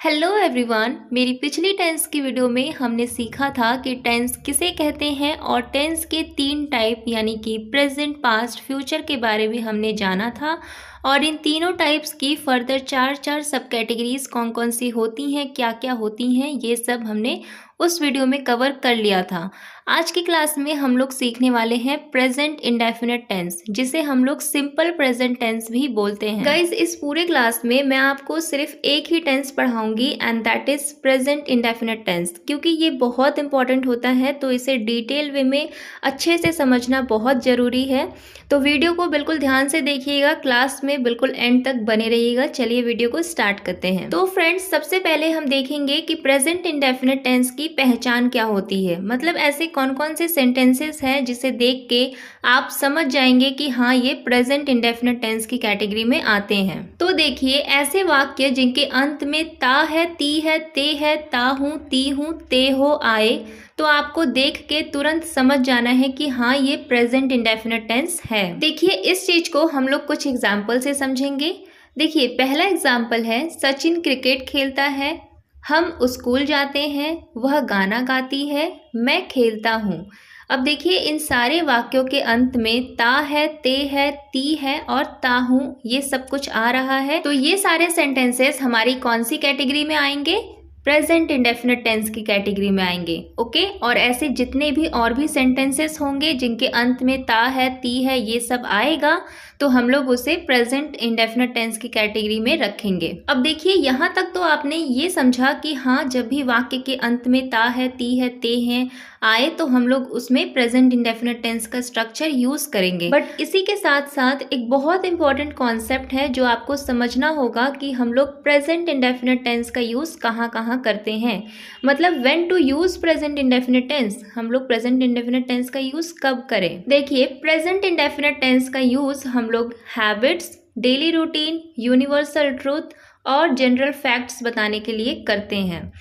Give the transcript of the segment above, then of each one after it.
Hello everyone. मेरी पिछली tense की वीडियो में हमने सीखा था कि टेंस किसे कहते हैं और टेंस के 3 टाइप यानी कि प्रेजेंट, पास्ट, फ्यूचर के बारे में हमने जाना था। और इन तीनों टाइप्स की फर्दर चार सब कैटेगरीज कौन कौन सी होती हैं, क्या क्या होती हैं, ये सब हमने उस वीडियो में कवर कर लिया था। आज की क्लास में हम लोग सीखने वाले हैं प्रेजेंट इंडेफिनिट टेंस, जिसे हम लोग सिंपल प्रेजेंट टेंस भी बोलते हैं। गाइज, इस पूरे क्लास में मैं आपको सिर्फ एक ही टेंस पढ़ाऊंगी and that is present indefinite tense, क्योंकि ये बहुत इंपॉर्टेंट होता है, तो इसे डिटेल वे में अच्छे से समझना बहुत जरूरी है। तो वीडियो को बिल्कुल ध्यान से देखिएगा, क्लास में बिल्कुल एंड तक बने रहिएगा। चलिए वीडियो को स्टार्ट करते हैं। तो फ्रेंड्स, सबसे पहले हम देखेंगे कि प्रेजेंट इंडेफिनिट टेंस की पहचान क्या होती है। मतलब ऐसे कौन कौन से सेंटेंसेस हैं जिसे देख के आप समझ जाएंगे कि हाँ, ये प्रेजेंट इंडेफिनिट टेंस की कैटेगरी में आते हैं। तो देखिए, ऐसे वाक्य जिनके अंत में ता है, ती है, ते है, ता हूँ, ती हूँ, ते हो आए, तो आपको देख के तुरंत समझ जाना है कि हाँ, ये प्रेजेंट इंडेफिनिट टेंस है। देखिए, इस चीज को हम लोग कुछ एग्जाम्पल से समझेंगे। देखिए, पहला एग्जाम्पल है, सचिन क्रिकेट खेलता है, हम स्कूल जाते हैं, वह गाना गाती है, मैं खेलता हूँ। अब देखिए, इन सारे वाक्यों के अंत में ता है, ते है, ती है और ता हूँ, ये सब कुछ आ रहा है। तो ये सारे सेंटेंसेस हमारी कौन सी कैटेगरी में आएंगे? प्रेजेंट इंडेफिनिट टेंस की कैटेगरी में आएंगे। ओके, और ऐसे जितने भी और भी सेंटेंसेस होंगे जिनके अंत में ता है, ती है, ये सब आएगा, तो हम लोग उसे प्रेजेंट इंडेफिनिट टेंस की कैटेगरी में रखेंगे। अब देखिए, यहाँ तक तो आपने ये समझा कि हाँ, जब भी वाक्य के अंत में ता है, ती है, ते हैं आए, तो हम लोग उसमें प्रेजेंट इंडेफिनिट टेंस का स्ट्रक्चर यूज करेंगे। बट इसी के साथ साथ एक बहुत इंपॉर्टेंट कॉन्सेप्ट है जो आपको समझना होगा कि हम लोग प्रेजेंट इंडेफिनिट टेंस का यूज कहाँ कहाँ करते हैं। मतलब when to use present indefinite tense, हम लोग प्रेजेंट इंडेफिनिट टेंस का यूज कब करें। देखिए, प्रेजेंट इंडेफिनिट टेंस का यूज हम लोग habits, daily routine, universal truth और जनरल फैक्ट्स बताने के लिए करते हैं।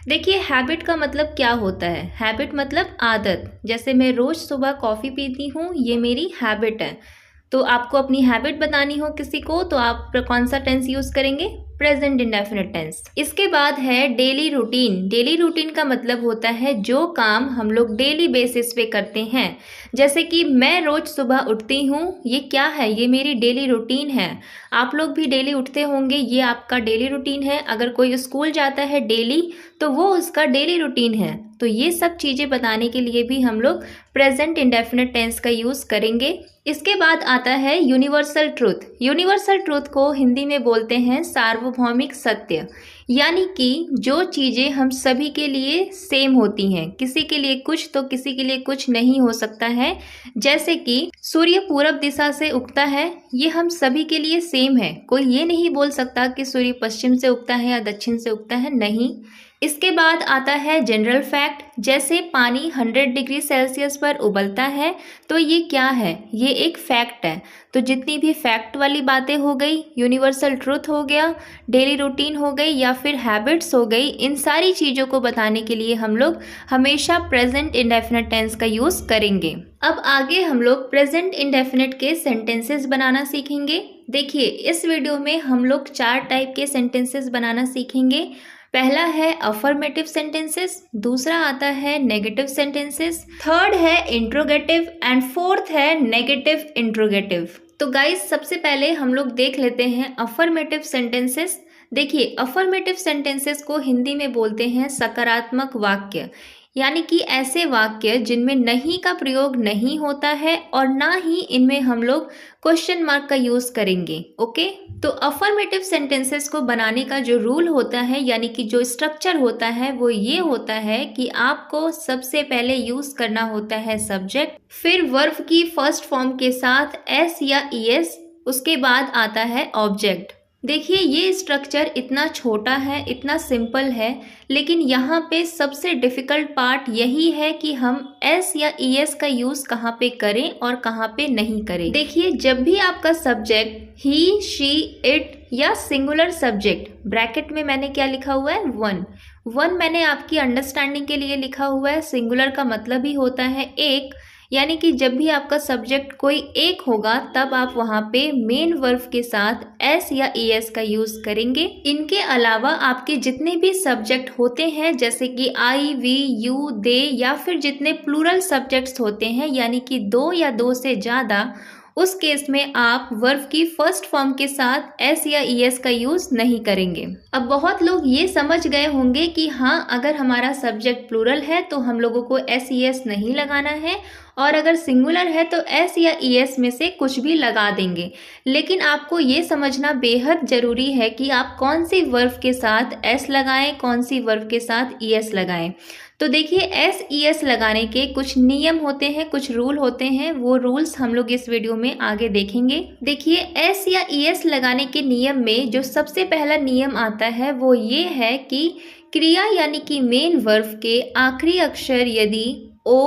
देखिए, हैबिट का मतलब क्या होता है? हैबिट मतलब आदत। जैसे मैं रोज सुबह कॉफी पीती हूँ, ये मेरी हैबिट है। तो आपको अपनी हैबिट बतानी हो किसी को, तो आप कौन सा टेंस यूज करेंगे? Present indefinite tense. इसके बाद है डेली रूटीन। डेली रूटीन का मतलब होता है जो काम हम लोग डेली बेसिस पे करते हैं। जैसे कि मैं रोज सुबह उठती हूँ, ये क्या है? ये मेरी डेली रूटीन है। आप लोग भी डेली उठते होंगे, ये आपका डेली रूटीन है। अगर कोई स्कूल जाता है डेली, तो वो उसका डेली रूटीन है। तो ये सब चीजें बताने के लिए भी हम लोग प्रेजेंट इंडेफिनिट टेंस का यूज करेंगे। इसके बाद आता है यूनिवर्सल ट्रूथ। यूनिवर्सल ट्रूथ को हिंदी में बोलते हैं सार्वभौमिक सत्य, यानी कि जो चीजें हम सभी के लिए सेम होती हैं, किसी के लिए कुछ तो किसी के लिए कुछ नहीं हो सकता है। जैसे कि सूर्य पूरब दिशा से उगता है, ये हम सभी के लिए सेम है। कोई ये नहीं बोल सकता कि सूर्य पश्चिम से उगता है या दक्षिण से उगता है, नहीं। इसके बाद आता है जनरल फैक्ट। जैसे पानी 100 डिग्री सेल्सियस पर उबलता है, तो ये क्या है? ये एक फैक्ट है। तो जितनी भी फैक्ट वाली बातें हो गई, यूनिवर्सल ट्रूथ हो गया, डेली रूटीन हो गई या फिर हैबिट्स हो गई, इन सारी चीज़ों को बताने के लिए हम लोग हमेशा प्रेजेंट इंडेफिनिट टेंस का यूज़ करेंगे। अब आगे हम लोग प्रेजेंट इंडेफिनिट के सेंटेंसेस बनाना सीखेंगे। देखिए, इस वीडियो में हम लोग 4 टाइप के सेंटेंसेस बनाना सीखेंगे। पहला है अफर्मेटिव सेंटेंसेस, दूसरा आता है नेगेटिव सेंटेंसेस, थर्ड है इंट्रोगेटिव एंड फोर्थ है नेगेटिव इंट्रोगेटिव। तो गाइस, सबसे पहले हम लोग देख लेते हैं अफर्मेटिव सेंटेंसेस। देखिए, अफर्मेटिव सेंटेंसेस को हिंदी में बोलते हैं सकारात्मक वाक्य, यानी कि ऐसे वाक्य जिनमें नहीं का प्रयोग नहीं होता है और ना ही इनमें हम लोग क्वेश्चन मार्क का यूज करेंगे। ओके, तो अफर्मेटिव सेंटेंसेस को बनाने का जो रूल होता है, यानी कि जो स्ट्रक्चर होता है, वो ये होता है कि आपको सबसे पहले यूज करना होता है सब्जेक्ट, फिर वर्ब की फर्स्ट फॉर्म के साथ एस या ईएस, उसके बाद आता है ऑब्जेक्ट। देखिए, ये स्ट्रक्चर इतना छोटा है, इतना सिंपल है, लेकिन यहाँ पे सबसे डिफिकल्ट पार्ट यही है कि हम एस या ईएस का यूज कहाँ पे करें और कहाँ पे नहीं करें। देखिए, जब भी आपका सब्जेक्ट ही, शी, इट या सिंगुलर सब्जेक्ट, ब्रैकेट में मैंने क्या लिखा हुआ है? वन मैंने आपकी अंडरस्टैंडिंग के लिए लिखा हुआ है। सिंगुलर का मतलब ही होता है एक, यानी कि जब भी आपका सब्जेक्ट कोई एक होगा तब आप वहाँ पे मेन वर्ब के साथ एस या ईएस का यूज करेंगे। इनके अलावा आपके जितने भी सब्जेक्ट होते हैं जैसे कि आई, वी, यू, दे या फिर जितने प्लूरल सब्जेक्ट्स होते हैं यानी कि दो या दो से ज़्यादा, उस केस में आप वर्ब की फर्स्ट फॉर्म के साथ एस या ईएस का यूज नहीं करेंगे। अब बहुत लोग ये समझ गए होंगे कि हाँ, अगर हमारा सब्जेक्ट प्लूरल है तो हम लोगों को एस ईएस नहीं लगाना है और अगर सिंगुलर है तो एस या ईएस में से कुछ भी लगा देंगे। लेकिन आपको ये समझना बेहद ज़रूरी है कि आप कौन सी वर्ब के साथ एस लगाएं, कौन सी वर्ब के साथ ईएस लगाएं। तो देखिए, एस ईएस लगाने के कुछ नियम होते हैं, कुछ रूल होते हैं। वो रूल्स हम लोग इस वीडियो में आगे देखेंगे। देखिए, एस या ईएस लगाने के नियम में जो सबसे पहला नियम आता है वो ये है कि क्रिया यानी कि मेन वर्ब के आखिरी अक्षर यदि ओ,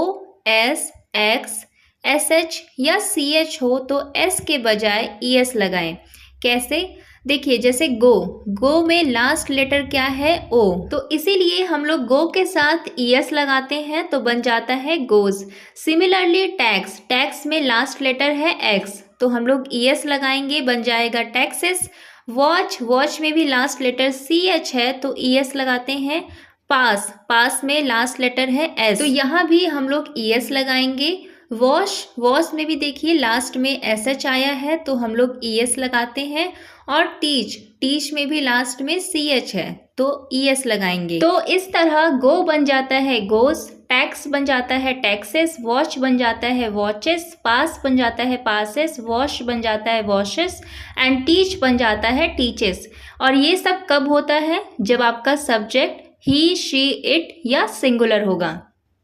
एस, एक्स, एसएच या सीएच हो तो एस के बजाय ईएस लगाएं। कैसे? देखिए, जैसे गो में लास्ट लेटर क्या है? ओ, तो इसीलिए हम लोग गो के साथ ईएस लगाते हैं तो बन जाता है गोज। सिमिलरली टैक्स में लास्ट लेटर है एक्स तो हम लोग ईएस लगाएंगे, बन जाएगा टैक्सेस। वॉच में भी लास्ट लेटर सीएच है तो ईएस लगाते हैं। पास में लास्ट लेटर है एस तो यहाँ भी हम लोग ईएस लगाएंगे। वॉश में भी देखिए लास्ट में एसएच आया है तो हम लोग ईएस लगाते हैं। और टीच में भी लास्ट में सीएच है तो ईएस लगाएंगे। तो इस तरह गो बन जाता है गोज, टैक्स बन जाता है टैक्सेस, वॉच बन जाता है वॉचेस, पास बन जाता है पासेस, वॉश बन जाता है वॉशेस एंड टीच बन जाता है टीचेस। और ये सब कब होता है? जब आपका सब्जेक्ट ही, शी, इट या सिंगुलर होगा।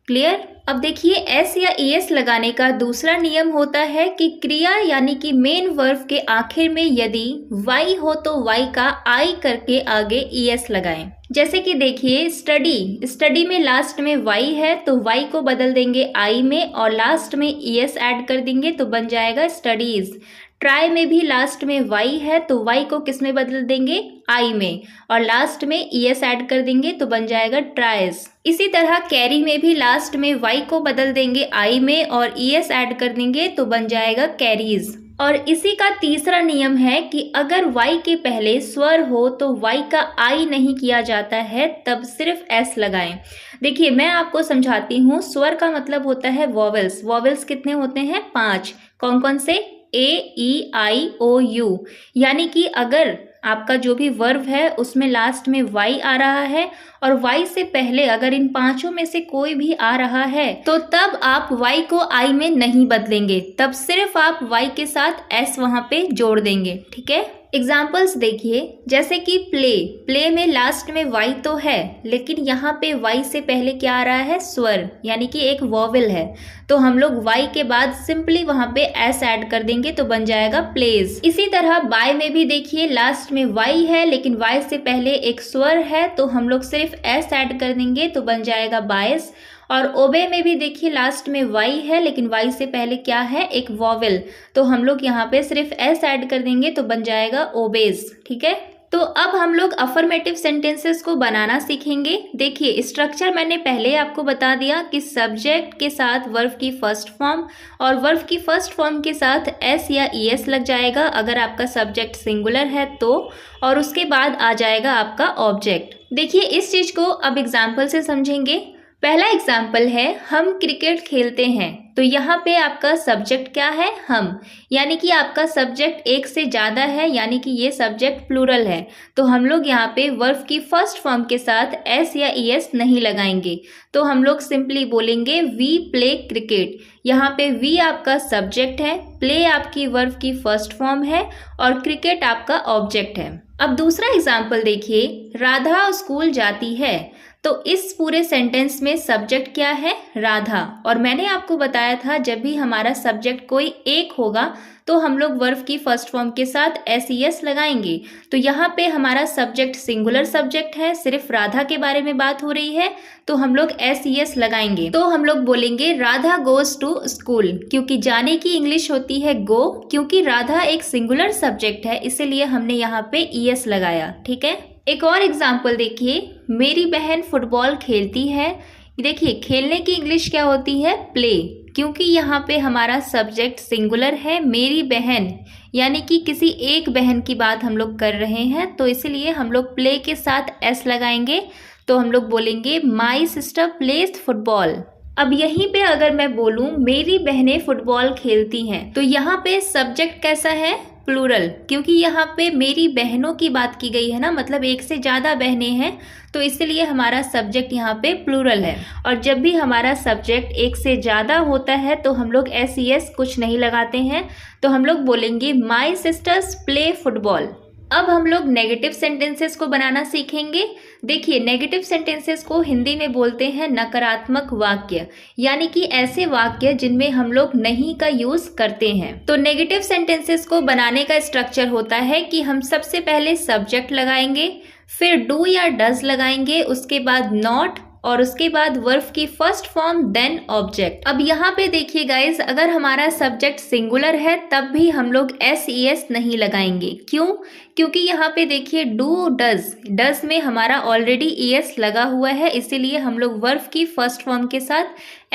क्लियर? अब देखिए, एस या ईएस लगाने का दूसरा नियम होता है कि क्रिया यानी कि मेन वर्ब के आखिर में यदि वाई हो तो वाई का आई करके आगे ईएस लगाएं। जैसे कि देखिए, स्टडी में लास्ट में वाई है तो वाई को बदल देंगे आई में और लास्ट में ईएस ऐड कर देंगे तो बन जाएगा स्टडीज। ट्राई में भी लास्ट में वाई है तो वाई को किस में बदल देंगे? आई में और लास्ट में ईएस ऐड कर देंगे तो बन जाएगा ट्राइज। इसी तरह कैरी में भी लास्ट में वाई को बदल देंगे आई में और ईएस ऐड कर देंगे तो बन जाएगा कैरीज। और इसी का तीसरा नियम है कि अगर वाई के पहले स्वर हो तो वाई का आई नहीं किया जाता है, तब सिर्फ एस लगाएं। देखिए, मैं आपको समझाती हूँ। स्वर का मतलब होता है वॉवेल्स। वॉवेल्स कितने होते हैं? 5। कौन कौन से? ए, ई, आई, ओ, यू। यानी कि अगर आपका जो भी वर्ब है उसमें लास्ट में वाई आ रहा है और वाई से पहले अगर इन पांचों में से कोई भी आ रहा है तो तब आप वाई को आई में नहीं बदलेंगे, तब सिर्फ आप वाई के साथ एस वहां पे जोड़ देंगे। ठीक है? एग्जाम्पल्स देखिए, जैसे कि प्ले में लास्ट में वाई तो है लेकिन यहाँ पे वाई से पहले क्या आ रहा है? स्वर, यानी कि एक वॉवेल है तो हम लोग वाई के बाद सिंपली वहां पे एस ऐड कर देंगे तो बन जाएगा प्लेज। इसी तरह बाय में भी देखिए, लास्ट में वाई है लेकिन वाई से पहले एक स्वर है तो हम लोग सिर्फ एस ऐड कर देंगे तो बन जाएगा बायस। और ओबे में भी देखिए, लास्ट में वाई है लेकिन वाई से पहले क्या है? एक वॉवेल तो हम लोग यहाँ पे सिर्फ एस ऐड कर देंगे तो बन जाएगा ओबेज। ठीक है? तो अब हम लोग अफर्मेटिव सेंटेंसेस को बनाना सीखेंगे। देखिए, स्ट्रक्चर मैंने पहले आपको बता दिया कि सब्जेक्ट के साथ वर्ब की फर्स्ट फॉर्म और वर्ब की फर्स्ट फॉर्म के साथ एस या ईएस लग जाएगा अगर आपका सब्जेक्ट सिंगुलर है तो, और उसके बाद आ जाएगा आपका ऑब्जेक्ट। देखिए, इस चीज को अब एग्जाम्पल से समझेंगे। पहला एग्जाम्पल है, हम क्रिकेट खेलते हैं। तो यहाँ पे आपका सब्जेक्ट क्या है? हम, यानी कि आपका सब्जेक्ट एक से ज़्यादा है, यानी कि ये सब्जेक्ट प्लूरल है तो हम लोग यहाँ पे वर्ब की फर्स्ट फॉर्म के साथ एस या ईएस नहीं लगाएंगे तो हम लोग सिंपली बोलेंगे वी प्ले क्रिकेट। यहाँ पे वी आपका सब्जेक्ट है, प्ले आपकी वर्ब की फर्स्ट फॉर्म है और क्रिकेट आपका ऑब्जेक्ट है। अब दूसरा एग्जाम्पल देखिए, राधा स्कूल जाती है। तो इस पूरे सेंटेंस में सब्जेक्ट क्या है? राधा। और मैंने आपको बताया था जब भी हमारा सब्जेक्ट कोई एक होगा तो हम लोग वर्ब की फर्स्ट फॉर्म के साथ एस ई एस लगाएंगे। तो यहाँ पे हमारा सब्जेक्ट सिंगुलर सब्जेक्ट है, सिर्फ राधा के बारे में बात हो रही है तो हम लोग एस ई एस लगाएंगे। तो हम लोग बोलेंगे राधा गोज टू स्कूल, क्योंकि जाने की इंग्लिश होती है गो, क्योंकि राधा एक सिंगुलर सब्जेक्ट है इसीलिए हमने यहाँ पे ई एस लगाया। ठीक है? एक और एग्जाम्पल देखिए, मेरी बहन फुटबॉल खेलती है। देखिए, खेलने की इंग्लिश क्या होती है? प्ले, क्योंकि यहाँ पे हमारा सब्जेक्ट सिंगुलर है, मेरी बहन यानी कि किसी एक बहन की बात हम लोग कर रहे हैं, तो इसलिए हम लोग प्ले के साथ एस लगाएंगे। तो हम लोग बोलेंगे माई सिस्टर प्लेज फुटबॉल। अब यहीं पे अगर मैं बोलूं मेरी बहनें फुटबॉल खेलती हैं, तो यहाँ पे सब्जेक्ट कैसा है, प्लूरल, क्योंकि यहाँ पे मेरी बहनों की बात की गई है ना, मतलब एक से ज़्यादा बहनें हैं, तो इसलिए हमारा सब्जेक्ट यहाँ पे प्लूरल है। और जब भी हमारा सब्जेक्ट एक से ज़्यादा होता है तो हम लोग SES कुछ नहीं लगाते हैं, तो हम लोग बोलेंगे माई सिस्टर्स प्ले फुटबॉल। अब हम लोग नेगेटिव सेंटेंसेस को बनाना सीखेंगे। देखिए, नेगेटिव सेंटेंसेस को हिंदी में बोलते हैं नकारात्मक वाक्य, यानी कि ऐसे वाक्य जिनमें हम लोग नहीं का यूज करते हैं। तो नेगेटिव सेंटेंसेस को बनाने का स्ट्रक्चर होता है कि हम सबसे पहले सब्जेक्ट लगाएंगे, फिर डू या डज लगाएंगे, उसके बाद नॉट, और उसके बाद वर्ब की फर्स्ट फॉर्म देन ऑब्जेक्ट। अब यहाँ पे देखिए गाइज, अगर हमारा सब्जेक्ट सिंगुलर है तब भी हम लोग SES नहीं लगाएंगे। क्यों? क्योंकि यहाँ पे देखिए डू डज में हमारा ऑलरेडी ES लगा हुआ है, इसीलिए हम लोग वर्ब की फर्स्ट फॉर्म के साथ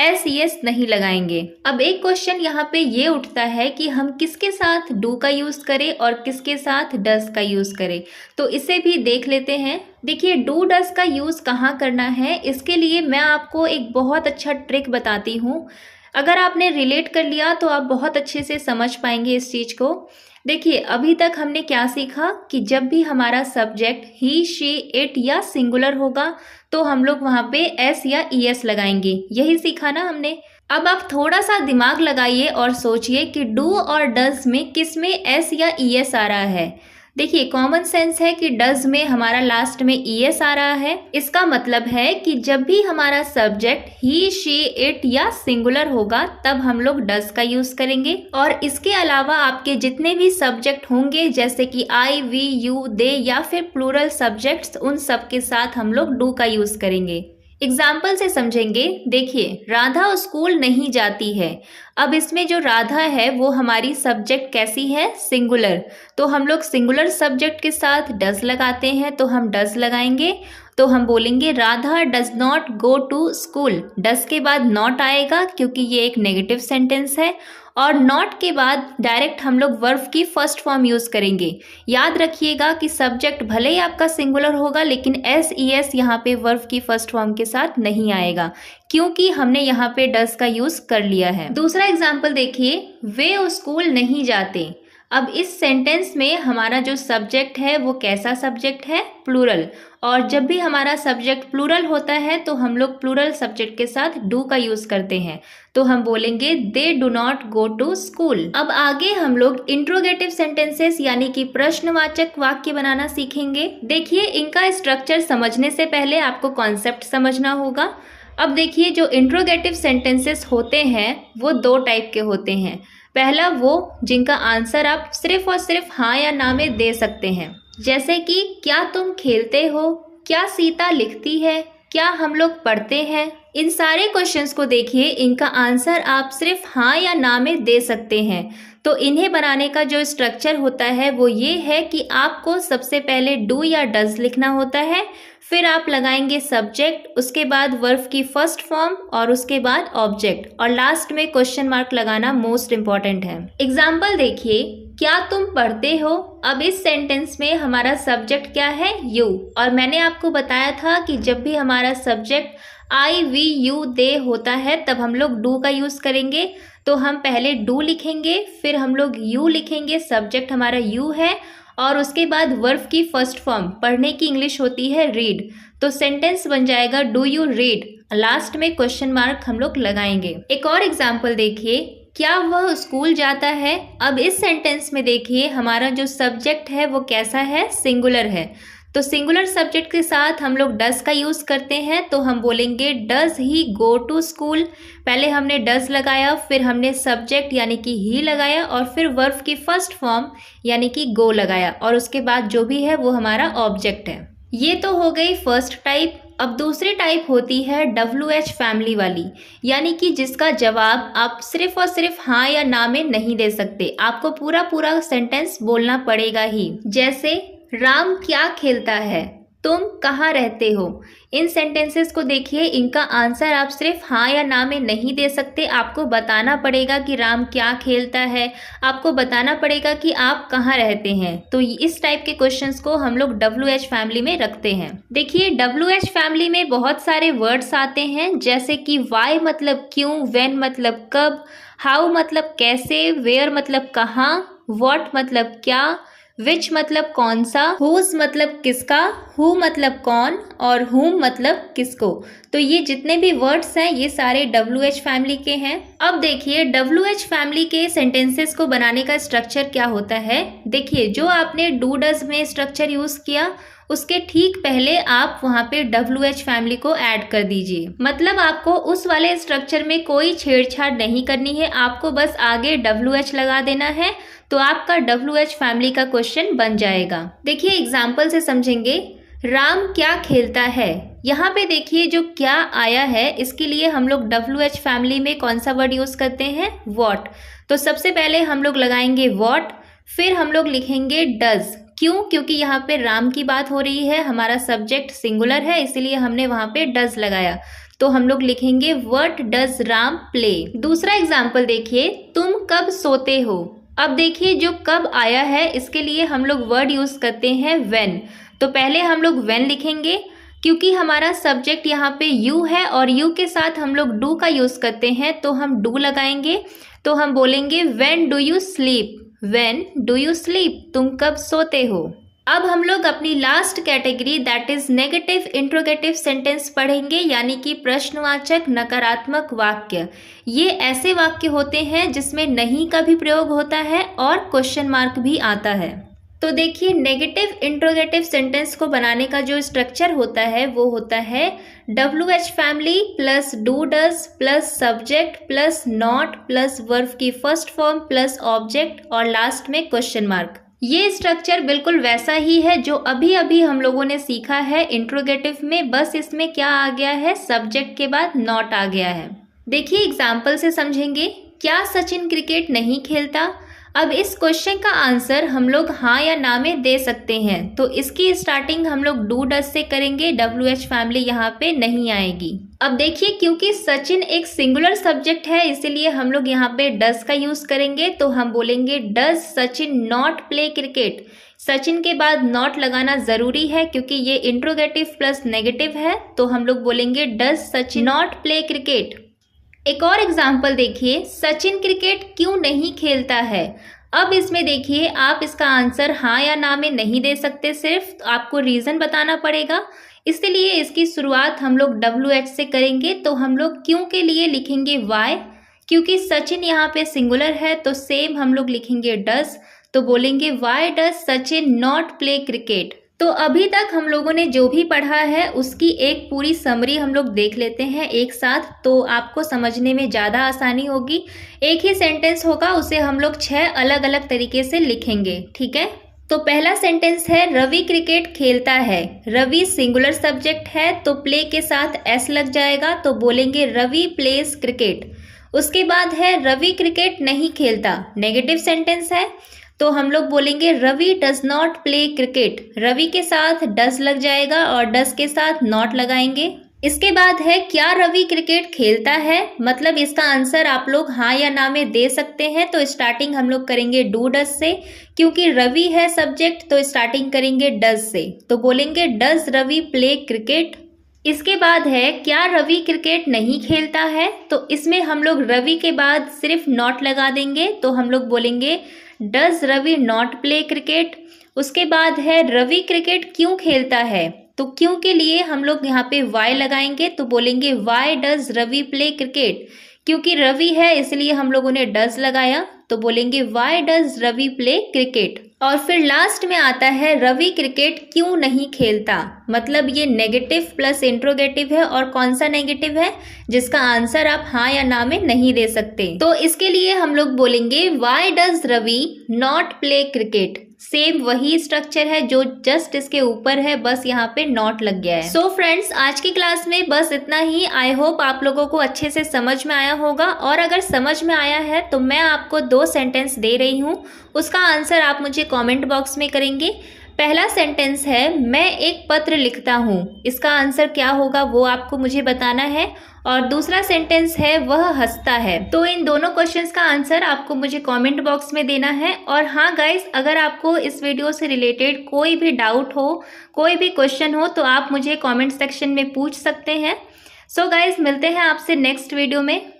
SES नहीं लगाएंगे। अब एक क्वेश्चन यहाँ पे ये उठता है कि हम किसके साथ डू का यूज करें और किसके साथ डज का यूज करें, तो इसे भी देख लेते हैं। देखिए, डू डज का यूज कहाँ करना है, इसके लिए मैं आपको एक बहुत अच्छा ट्रिक बताती हूँ। अगर आपने रिलेट कर लिया तो आप बहुत अच्छे से समझ पाएंगे इस चीज को। देखिए, अभी तक हमने क्या सीखा कि जब भी हमारा सब्जेक्ट ही, शी, इट या सिंगुलर होगा तो हम लोग वहाँ पे S या ES लगाएंगे, यही सीखा ना हमने। अब आप थोड़ा सा दिमाग लगाइए और सोचिए कि डू और डज में किस में S या ES आ रहा है। देखिए, कॉमन सेंस है कि डज में हमारा लास्ट में ES आ रहा है। इसका मतलब है कि जब भी हमारा सब्जेक्ट ही, शी, इट या सिंगुलर होगा तब हम लोग डज का यूज करेंगे। और इसके अलावा आपके जितने भी सब्जेक्ट होंगे जैसे कि I, we, you, they या फिर प्लूरल सब्जेक्ट्स, उन सब के साथ हम लोग डू का यूज करेंगे। एग्जाम्पल से समझेंगे। देखिए, राधा स्कूल नहीं जाती है। अब इसमें जो राधा है वो हमारी सब्जेक्ट कैसी है, सिंगुलर, तो हम लोग सिंगुलर सब्जेक्ट के साथ डज लगाते हैं, तो हम डज लगाएंगे। तो हम बोलेंगे Radha does not go to school. Does के बाद नॉट आएगा क्योंकि ये एक नेगेटिव सेंटेंस है, और नॉट के बाद डायरेक्ट हम लोग वर्ब की फर्स्ट फॉर्म यूज करेंगे। याद रखिएगा कि सब्जेक्ट भले ही आपका सिंगुलर होगा लेकिन SES यहाँ पे वर्ब की फर्स्ट फॉर्म के साथ नहीं आएगा, क्योंकि हमने यहाँ पे डज का यूज कर लिया है। दूसरा एग्जाम्पल देखिए, वे स्कूल नहीं जाते। अब इस सेंटेंस में हमारा जो सब्जेक्ट है वो कैसा सब्जेक्ट है, प्लूरल, और जब भी हमारा सब्जेक्ट प्लूरल होता है तो हम लोग प्लूरल सब्जेक्ट के साथ डू का यूज करते हैं, तो हम बोलेंगे they do not go to school. अब आगे हम लोग इंट्रोगेटिव सेंटेंसेस यानी कि प्रश्नवाचक वाक्य बनाना सीखेंगे। देखिए, इनका स्ट्रक्चर समझने से पहले आपको कॉन्सेप्ट समझना होगा। अब देखिए, जो इंट्रोगेटिव सेंटेंसेस होते हैं वो दो टाइप के होते हैं। पहला वो जिनका आंसर आप सिर्फ और सिर्फ हाँ या ना में दे सकते हैं, जैसे कि क्या तुम खेलते हो, क्या सीता लिखती है, क्या हम लोग पढ़ते हैं। इन सारे क्वेश्चंस को देखिए, इनका आंसर आप सिर्फ हाँ या ना में दे सकते हैं। तो इन्हें बनाने का जो स्ट्रक्चर होता है वो ये है कि आपको सबसे पहले डू या डज लिखना होता है, फिर आप लगाएंगे सब्जेक्ट, उसके बाद वर्ब की फर्स्ट फॉर्म और उसके बाद ऑब्जेक्ट, और लास्ट में क्वेश्चन मार्क लगाना मोस्ट इंपॉर्टेंट है। एग्जाम्पल देखिए, क्या तुम पढ़ते हो। अब इस सेंटेंस में हमारा सब्जेक्ट क्या है, यू, और मैंने आपको बताया था कि जब भी हमारा subject I, we, you, they होता है तब हम लोग डू का यूज करेंगे। तो हम पहले डू लिखेंगे, फिर हम लोग यू लिखेंगे, सब्जेक्ट हमारा यू है, और उसके बाद वर्ब की फर्स्ट फॉर्म, पढ़ने की इंग्लिश होती है रीड, तो सेंटेंस बन जाएगा डू यू रीड। लास्ट में क्वेश्चन मार्क हम लोग लगाएंगे। एक और एग्जाम्पल देखिए, क्या वह स्कूल जाता है। अब इस सेंटेंस में देखिए हमारा जो सब्जेक्ट है वो कैसा है, सिंगुलर है, तो सिंगुलर सब्जेक्ट के साथ हम लोग डज का यूज करते हैं, तो हम बोलेंगे does he go to school. पहले हमने डज लगाया, फिर हमने सब्जेक्ट यानी कि ही लगाया, और फिर वर्ब की फर्स्ट फॉर्म यानी कि गो लगाया, और उसके बाद जो भी है वो हमारा ऑब्जेक्ट है। ये तो हो गई फर्स्ट टाइप। अब दूसरी टाइप होती है WH फैमिली वाली, यानी कि जिसका जवाब आप सिर्फ और सिर्फ हाँ या ना में नहीं दे सकते, आपको पूरा पूरा सेंटेंस बोलना पड़ेगा ही। जैसे राम क्या खेलता है, तुम कहाँ रहते हो। इन सेंटेंसेस को देखिए, इनका आंसर आप सिर्फ हाँ या ना में नहीं दे सकते, आपको बताना पड़ेगा कि राम क्या खेलता है, आपको बताना पड़ेगा कि आप कहाँ रहते हैं। तो इस टाइप के क्वेश्चंस को हम लोग WH फैमिली में रखते हैं। देखिए WH फैमिली में बहुत सारे वर्ड्स आते हैं, जैसे कि वाई मतलब क्यों, व्हेन मतलब कब, हाउ मतलब कैसे, वेयर मतलब कहाँ, व्हाट मतलब क्या, विच मतलब कौन सा, हुज मतलब किसका, हु मतलब कौन और हुम मतलब किसको। तो ये जितने भी वर्ड्स हैं ये सारे WH फैमिली के हैं। अब देखिए WH फैमिली के सेंटेंसेस को बनाने का स्ट्रक्चर क्या होता है। देखिए जो आपने डू डज में स्ट्रक्चर यूज किया उसके ठीक पहले आप वहां पे WH फैमिली को ऐड कर दीजिए। मतलब आपको उस वाले स्ट्रक्चर में कोई छेड़छाड़ नहीं करनी है, आपको बस आगे WH लगा देना है, तो आपका WH फैमिली का क्वेश्चन बन जाएगा। देखिए एग्जाम्पल से समझेंगे। राम क्या खेलता है, यहाँ पे देखिए जो क्या आया है इसके लिए हम लोग WH फैमिली में कौन सा वर्ड यूज करते हैं, व्हाट। तो सबसे पहले हम लोग लगाएंगे व्हाट, फिर हम लोग लिखेंगे डज। क्यों? क्योंकि यहाँ पे राम की बात हो रही है, हमारा सब्जेक्ट सिंगुलर है इसलिए हमने वहां पे डज लगाया। तो हम लोग लिखेंगे व्हाट डज राम प्ले। दूसरा एग्जाम्पल देखिए, तुम कब सोते हो। अब देखिए जो कब आया है इसके लिए हम लोग वर्ड यूज करते हैं व्हेन। तो पहले हम लोग व्हेन लिखेंगे, क्योंकि हमारा सब्जेक्ट यहाँ पे यू है और यू के साथ हम लोग डू का यूज करते हैं तो हम डू लगाएंगे। तो हम बोलेंगे when do you sleep, when do you sleep, तुम कब सोते हो। अब हम लोग अपनी last category that is negative interrogative sentence पढ़ेंगे, यानी कि प्रश्नवाचक नकारात्मक वाक्य। ये ऐसे वाक्य होते हैं जिसमें नहीं का भी प्रयोग होता है और क्वेश्चन मार्क भी आता है। तो देखिए नेगेटिव इंट्रोगेटिव सेंटेंस को बनाने का जो स्ट्रक्चर होता है वो होता है WH family plus do does plus subject plus not plus verb की फर्स्ट फॉर्म प्लस ऑब्जेक्ट और लास्ट में क्वेश्चन मार्क। ये स्ट्रक्चर बिल्कुल वैसा ही है जो अभी अभी हम लोगों ने सीखा है इंट्रोगेटिव में, बस इसमें क्या आ गया है, सब्जेक्ट के बाद नॉट आ गया है। देखिए एग्जाम्पल से समझेंगे। क्या सचिन क्रिकेट नहीं खेलता। अब इस क्वेश्चन का आंसर हम लोग हाँ या ना में दे सकते हैं, तो इसकी स्टार्टिंग हम लोग डू डज से करेंगे, WH फैमिली यहाँ पे नहीं आएगी। अब देखिए क्योंकि सचिन एक सिंगुलर सब्जेक्ट है इसीलिए हम लोग यहाँ पे डज का यूज करेंगे। तो हम बोलेंगे does Sachin not play cricket. Sachin के बाद नॉट लगाना जरूरी है क्योंकि ये इंट्रोगेटिव प्लस नेगेटिव है, तो हम लोग बोलेंगे does Sachin not play cricket. एक और एग्जाम्पल देखिए, सचिन क्रिकेट क्यों नहीं खेलता है। अब इसमें देखिए आप इसका आंसर हाँ या ना में नहीं दे सकते, सिर्फ आपको रीजन बताना पड़ेगा, इसलिए इसकी शुरुआत हम लोग WH से करेंगे। तो हम लोग क्यों के लिए लिखेंगे वाई, क्योंकि सचिन यहाँ पे सिंगुलर है तो सेम हम लोग लिखेंगे डज। तो बोलेंगे why does Sachin not play cricket. तो अभी तक हम लोगों ने जो भी पढ़ा है उसकी एक पूरी समरी हम लोग देख लेते हैं एक साथ, तो आपको समझने में ज़्यादा आसानी होगी। एक ही सेंटेंस होगा, उसे हम लोग 6 अलग अलग तरीके से लिखेंगे, ठीक है। तो पहला सेंटेंस है रवि क्रिकेट खेलता है। रवि सिंगुलर सब्जेक्ट है तो प्ले के साथ एस लग जाएगा, तो बोलेंगे रवि प्लेज क्रिकेट। उसके बाद है रवि क्रिकेट नहीं खेलता, नेगेटिव सेंटेंस है तो हम लोग बोलेंगे Ravi does not play cricket. Ravi के साथ डज लग जाएगा और डज के साथ नॉट लगाएंगे। इसके बाद है क्या रवि क्रिकेट खेलता है, मतलब इसका आंसर आप लोग हाँ या ना में दे सकते हैं। तो स्टार्टिंग हम लोग करेंगे डू डज से, क्योंकि रवि है सब्जेक्ट तो स्टार्टिंग करेंगे डज से। तो बोलेंगे डज रवि प्ले क्रिकेट। इसके बाद है क्या रवि क्रिकेट नहीं खेलता है, तो इसमें हम लोग रवि के बाद सिर्फ नॉट लगा देंगे, तो हम लोग बोलेंगे does Ravi not play cricket. उसके बाद है रवि क्रिकेट क्यों खेलता है, तो क्यों के लिए हम लोग यहाँ पे वाई लगाएंगे, तो बोलेंगे why does Ravi play cricket. क्योंकि रवि है इसलिए हम लोगों ने डज लगाया, तो बोलेंगे why does Ravi play cricket. और फिर लास्ट में आता है रवि क्रिकेट क्यों नहीं खेलता, मतलब ये नेगेटिव प्लस इंट्रोगेटिव है और कौन सा नेगेटिव है जिसका आंसर आप हाँ या ना में नहीं दे सकते। तो इसके लिए हम लोग बोलेंगे why does Ravi not play cricket. Same वही स्ट्रक्चर है जो जस्ट इसके ऊपर है, बस यहाँ पे नॉट लग गया है। सो फ्रेंड्स आज की क्लास में बस इतना ही। आई होप आप लोगों को अच्छे से समझ में आया होगा, और अगर समझ में आया है तो मैं आपको 2 सेंटेंस दे रही हूँ, उसका आंसर आप मुझे कमेंट बॉक्स में करेंगे। पहला सेंटेंस है मैं एक पत्र लिखता हूँ, इसका आंसर क्या होगा वो आपको मुझे बताना है। और दूसरा सेंटेंस है वह हंसता है। तो इन दोनों क्वेश्चंस का आंसर आपको मुझे कमेंट बॉक्स में देना है। और हाँ गाइस, अगर आपको इस वीडियो से रिलेटेड कोई भी डाउट हो, कोई भी क्वेश्चन हो, तो आप मुझे कमेंट सेक्शन में पूछ सकते हैं। सो गाइस, मिलते हैं आपसे नेक्स्ट वीडियो में।